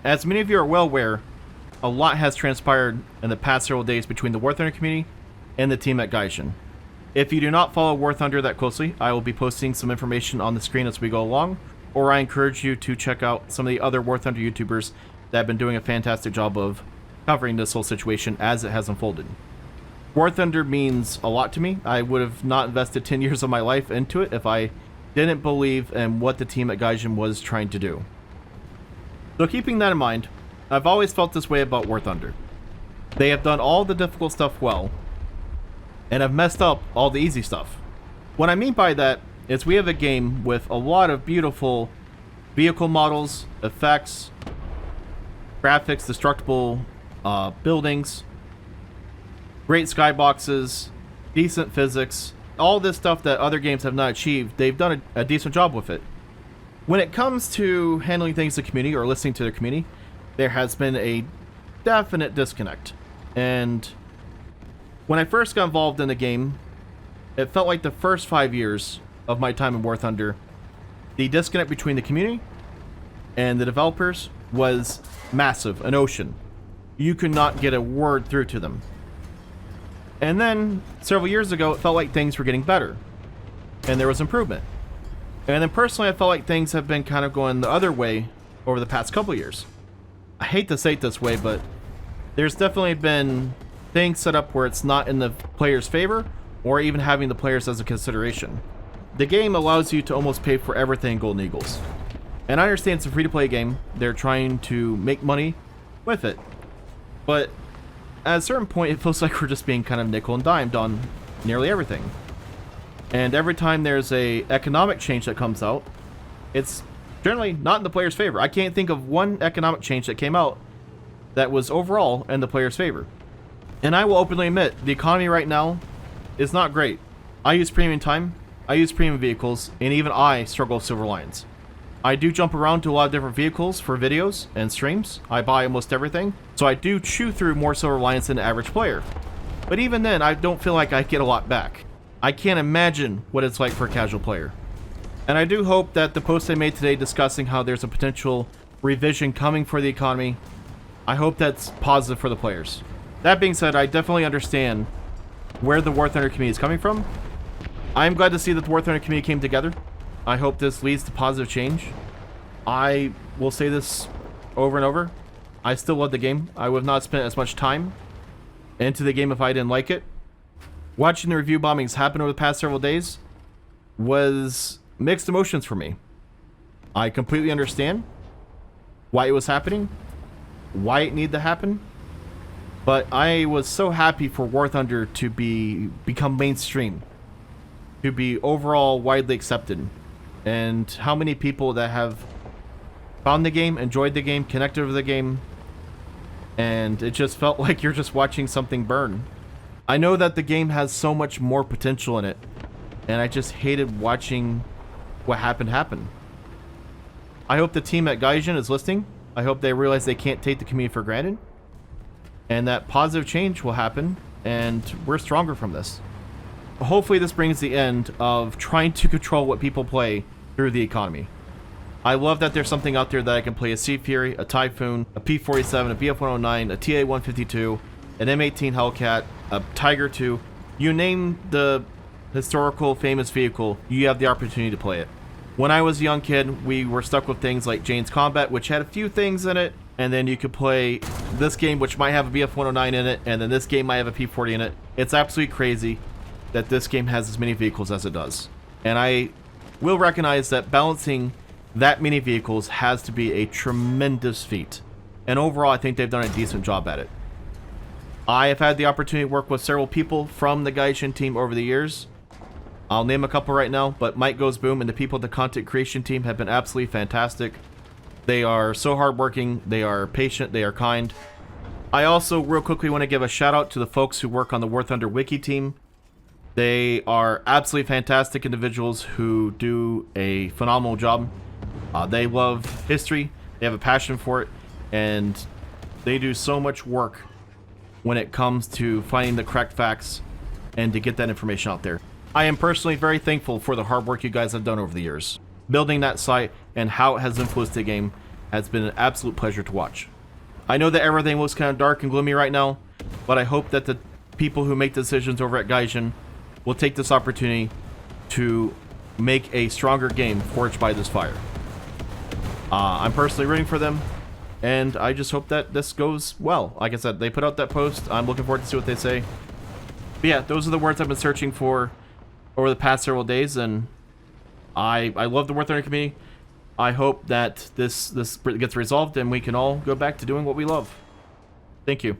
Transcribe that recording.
As many of you are well aware, a lot has transpired in the past several days between the War Thunder community and the team at Gaijin. If you do not follow War Thunder that closely, I will be posting some information on the screen as we go along, or I encourage you to check out some of the other War Thunder YouTubers that have been doing a fantastic job of covering this whole situation as it has unfolded. War Thunder means a lot to me. I would have not invested 10 years of my life into it if I didn't believe in what the team at Gaijin was trying to do. So keeping that in mind, I've always felt this way about War Thunder. They have done all the difficult stuff well, and have messed up all the easy stuff. What I mean by that is we have a game with a lot of beautiful vehicle models, effects, graphics, destructible buildings, great skyboxes, decent physics, all this stuff that other games have not achieved. They've done a decent job with it. When it comes to handling things to the community or listening to the community, there has been a definite disconnect. And when I first got involved in the game, it felt like the first 5 years of my time in War Thunder, the disconnect between the community and the developers was massive, an ocean. You could not get a word through to them. And then, several years ago, it felt like things were getting better, and there was improvement. And then personally, I felt like things have been kind of going the other way over the past couple years. I hate to say it this way, but there's definitely been things set up where it's not in the player's favor, or even having the players as a consideration. The game allows you to almost pay for everything in Golden Eagles. And I understand it's a free-to-play game. They're trying to make money with it. But at a certain point, it feels like we're just being kind of nickel and dimed on nearly everything. And every time there's a economic change that comes out, it's generally not in the player's favor. I can't think of one economic change that came out that was overall in the player's favor. And I will openly admit, the economy right now is not great. I use premium time, I use premium vehicles, and even I struggle with Silver Lions. I do jump around to a lot of different vehicles for videos and streams. I buy almost everything, so I do chew through more Silver Lions than the average player. But even then, I don't feel like I get a lot back. I can't imagine what it's like for a casual player. And I do hope that the post I made today discussing how there's a potential revision coming for the economy, I hope that's positive for the players. That being said, I definitely understand where the War Thunder community is coming from. I'm glad to see that the War Thunder community came together. I hope this leads to positive change. I will say this over and over. I still love the game. I would have not spent as much time into the game if I didn't like it. Watching the review bombings happen over the past several days was mixed emotions for me. I completely understand why it was happening, why it needed to happen, but I was so happy for War Thunder to become mainstream, to be overall widely accepted, and how many people that have found the game, enjoyed the game, connected with the game, and it just felt like you're just watching something burn. I know that the game has so much more potential in it, and I just hated watching what happened happen. I hope the team at Gaijin is listening. I hope they realize they can't take the community for granted, and that positive change will happen, and we're stronger from this. Hopefully this brings the end of trying to control what people play through the economy. I love that there's something out there that I can play a Sea Fury, a Typhoon, a P-47, a BF-109, a TA-152, an M18 Hellcat, a Tiger II. You name the historical famous vehicle, you have the opportunity to play it. When I was a young kid, we were stuck with things like Jane's Combat, which had a few things in it, and then you could play this game, which might have a BF-109 in it, and then this game might have a P-40 in it. It's absolutely crazy that this game has as many vehicles as it does. And I will recognize that balancing that many vehicles has to be a tremendous feat. And overall, I think they've done a decent job at it. I have had the opportunity to work with several people from the Gaijin team over the years. I'll name a couple right now, but Mike Goes Boom and the people at the content creation team have been absolutely fantastic. They are so hardworking, they are patient, they are kind. I also real quickly want to give a shout out to the folks who work on the War Thunder Wiki team. They are absolutely fantastic individuals who do a phenomenal job. They love history, they have a passion for it, and they do so much work when it comes to finding the correct facts and to get that information out there. I am personally very thankful for the hard work you guys have done over the years. Building that site and how it has influenced the game has been an absolute pleasure to watch. I know that everything looks kind of dark and gloomy right now, but I hope that the people who make decisions over at Gaijin will take this opportunity to make a stronger game forged by this fire. I'm personally rooting for them, and I just hope that this goes well. Like I said, they put out that post. I'm looking forward to see what they say. But yeah, those are the words I've been searching for over the past several days, and I love the War Thunder community. I hope that this gets resolved and we can all go back to doing what we love. Thank you.